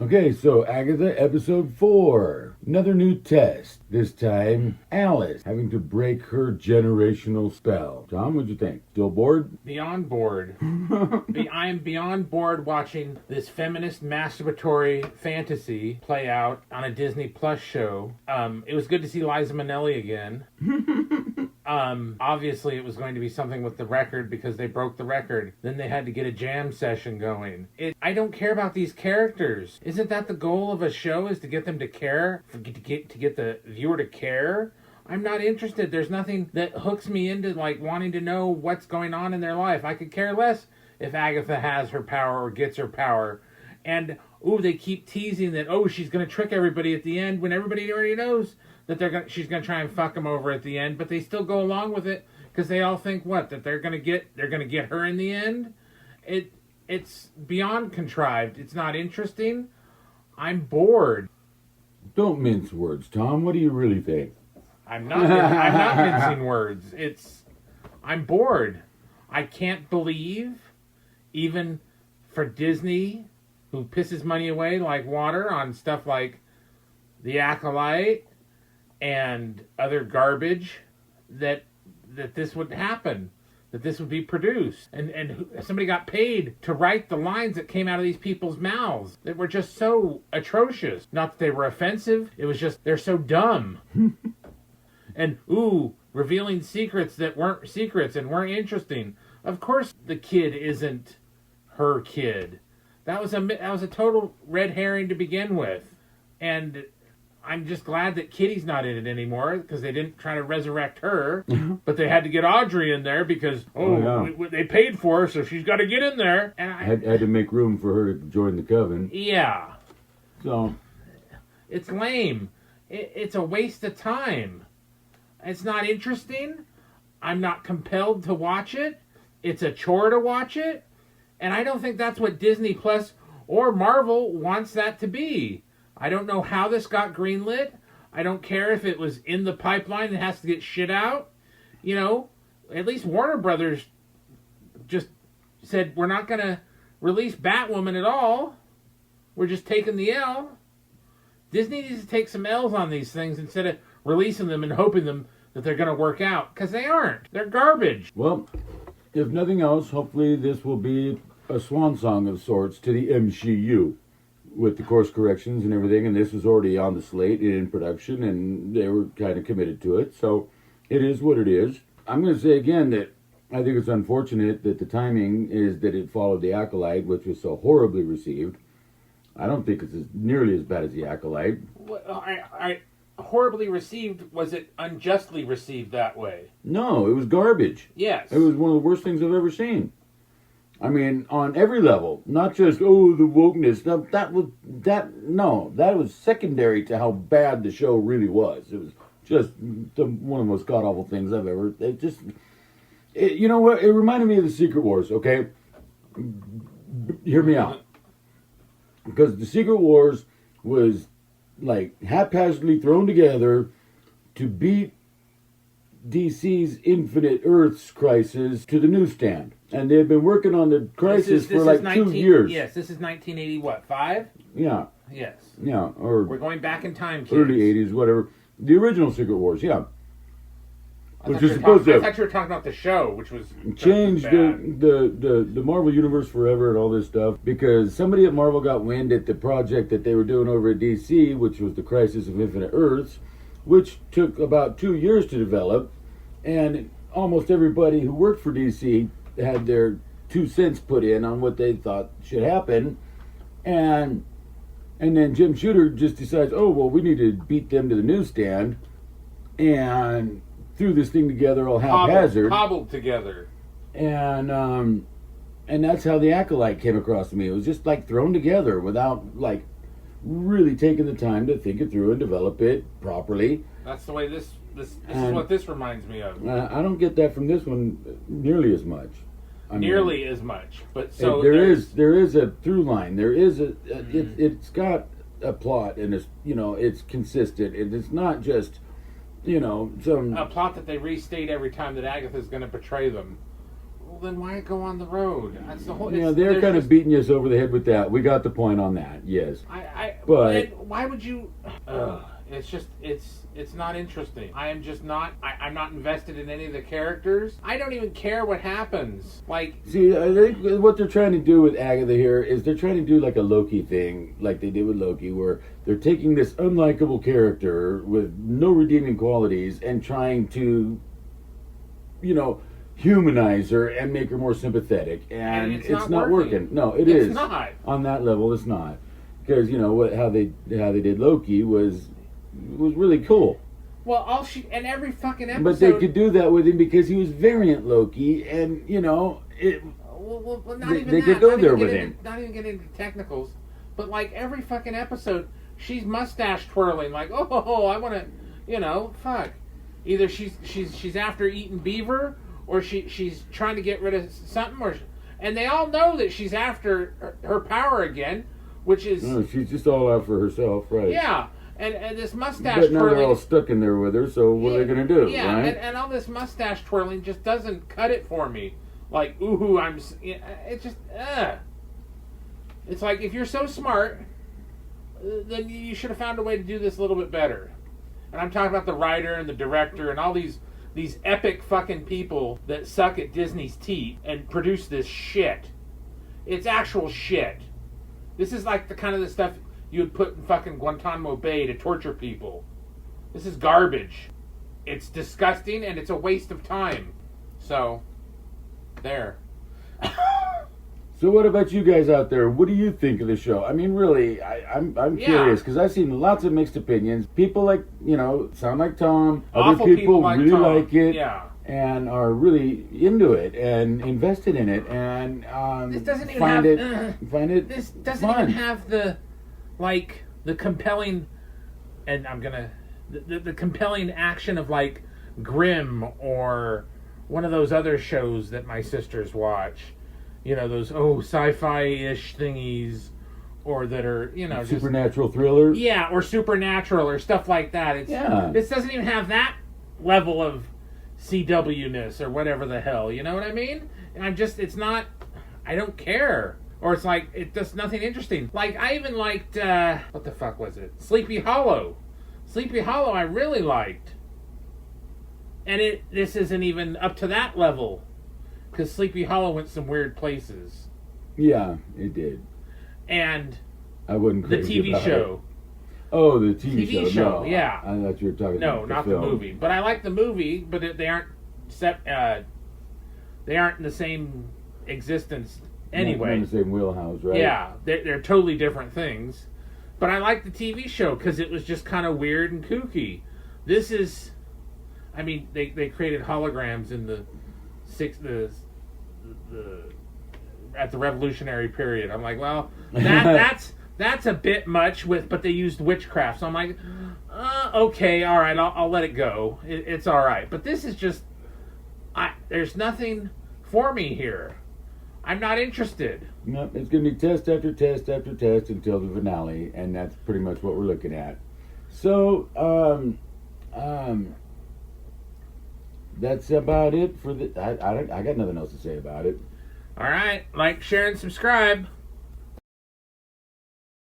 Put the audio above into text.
Okay, so Agatha, episode 4. Another new test. This time, Alice having to break her generational spell. Tom, what'd you think? Still bored? Beyond bored. I am beyond bored watching this feminist masturbatory fantasy play out on a Disney Plus show. It was good to see Liza Minnelli again. Obviously it was going to be something with the record because they broke the record. Then they had to get a jam session going. I don't care about these characters. Isn't that the goal of a show, is to get them to care? To get the viewer to care? I'm not interested. There's nothing that hooks me into like wanting to know what's going on in their life. I could care less if Agatha has her power or gets her power. And they keep teasing that she's going to trick everybody at the end when everybody already knows that she's going to try and fuck them over at the end, but they still go along with it because they all think that they're going to get her in the end. It's beyond contrived. It's not interesting. I'm bored. Don't mince words, Tom. What do you really think? I'm not mincing words. I'm bored. I can't believe, even for Disney, who pisses money away like water on stuff like The Acolyte and other garbage, that this would happen, that this would be produced, and somebody got paid to write the lines that came out of these people's mouths that were just so atrocious. Not that they were offensive, it was just they're so dumb. And revealing secrets that weren't secrets and weren't interesting. Of course the kid isn't her kid. That was a total red herring to begin with. And I'm just glad that Kitty's not in it anymore, because they didn't try to resurrect her, but they had to get Audrey in there because they paid for her, so she's got to get in there. And I had to make room for her to join the coven. Yeah. So it's lame. It's a waste of time. It's not interesting. I'm not compelled to watch it. It's a chore to watch it. And I don't think that's what Disney Plus or Marvel wants that to be. I don't know how this got greenlit. I don't care if it was in the pipeline and has to get shit out. At least Warner Brothers just said, we're not going to release Batwoman at all. We're just taking the L. Disney needs to take some L's on these things instead of releasing them and hoping that they're going to work out. Because they aren't. They're garbage. Well, if nothing else, hopefully this will be a swan song of sorts to the MCU. With the course corrections and everything, and this was already on the slate and in production, and they were kind of committed to it, so it is what it is. I'm going to say again that I think it's unfortunate that the timing is that it followed The Acolyte, which was so horribly received. I don't think it's nearly as bad as The Acolyte. Horribly received? Was it unjustly received that way? No, it was garbage. Yes. It was one of the worst things I've ever seen. I mean, on every level, not just the wokeness. That was secondary to how bad the show really was. It was just one of the most god awful things I've ever. You know what? It reminded me of the Secret Wars. Okay, hear me out, because the Secret Wars was like haphazardly thrown together to beat DC's Infinite Earths crisis to the newsstand. And they've been working on the crisis for like 2 years. Yes, this is 1980, what, 5? Yeah. Yes. Yeah, or we're going back in time, kids. Early 80s, whatever. The original Secret Wars, yeah. I thought you were talking about the show, which was changed the Marvel Universe forever and all this stuff, because somebody at Marvel got wind at the project that they were doing over at DC, which was the Crisis of Infinite Earths, which took about 2 years to develop, and almost everybody who worked for DC had their 2 cents put in on what they thought should happen, and then Jim Shooter just decides, we need to beat them to the newsstand, and threw this thing together all haphazard, cobbled together, and that's how The Acolyte came across to me. It was just like thrown together without like really taking the time to think it through and develop it properly. That's the way this is what this reminds me of. I don't get that from this one nearly as much. As much, but so there is a through line. There is it's got a plot, and it's consistent, and it's not just a plot that they restate every time that Agatha's going to betray them. Well, then why go on the road? That's the whole. They're kind of beating us over the head with that. We got the point on that. Yes. But why would you? It's just it's not interesting. I am just not. I'm not invested in any of the characters. I don't even care what happens. Like, see, I think what they're trying to do with Agatha here is they're trying to do like a Loki thing, like they did with Loki, where they're taking this unlikable character with no redeeming qualities and trying to, humanize her and make her more sympathetic, and it's not working. No, it's not on that level. It's not, because how they did Loki was really cool. Well, every fucking episode. But they could do that with him because he was variant Loki, and Well, not even they that. could go there with him. Not even get into technicals, but like every fucking episode, she's mustache twirling, like, oh, I want to, fuck. Either she's after eating beaver, or she's trying to get rid of something, and they all know that she's after her power again, which is no, she's just all out for herself, right? Yeah. And this mustache but now twirling, they're all stuck in there with her, so what are they going to do, yeah, right? and all this mustache twirling just doesn't cut it for me. Like, ooh, it's just, It's like, if you're so smart, then you should have found a way to do this a little bit better. And I'm talking about the writer and the director and all these epic fucking people that suck at Disney's teeth and produce this shit. It's actual shit. This is like the kind of the stuff you would put in fucking Guantanamo Bay to torture people. This is garbage. It's disgusting and it's a waste of time. So, there. So what about you guys out there? What do you think of the show? I mean, really, I'm curious because I've seen lots of mixed opinions. People sound like Tom. Awful Other people like really Tom. like it. Yeah. And are really into it and invested in it and this doesn't even find have, it this doesn't fun. even have the compelling, and I'm gonna the compelling action of like Grimm or one of those other shows that my sisters watch, those sci-fi-ish thingies, or that are supernatural thrillers, or supernatural or stuff like that. This doesn't even have that level of CW-ness or whatever the hell, you know what I mean? And it's not, I don't care. Or it's like, it does nothing interesting. Like, I even liked, what the fuck was it? Sleepy Hollow. Sleepy Hollow I really liked. And this isn't even up to that level. Because Sleepy Hollow went some weird places. Yeah, it did. And I wouldn't the TV show. Oh, the TV show, no, yeah. I thought you were talking about not the film. the movie. But I like the movie, but they aren't they aren't in the same existence anyway. Not in the same wheelhouse, right? Yeah, they're totally different things. But I like the TV show because it was just kind of weird and kooky. This is, I mean, they created holograms in the at the Revolutionary period. I'm like, well, that's a bit much but they used witchcraft. So I'm like, okay, all right, I'll let it go. It's all right. But this is just, there's nothing for me here. I'm not interested. No, it's going to be test after test after test until the finale, and that's pretty much what we're looking at. So, that's about it for the. I got nothing else to say about it. All right, like, share, and subscribe.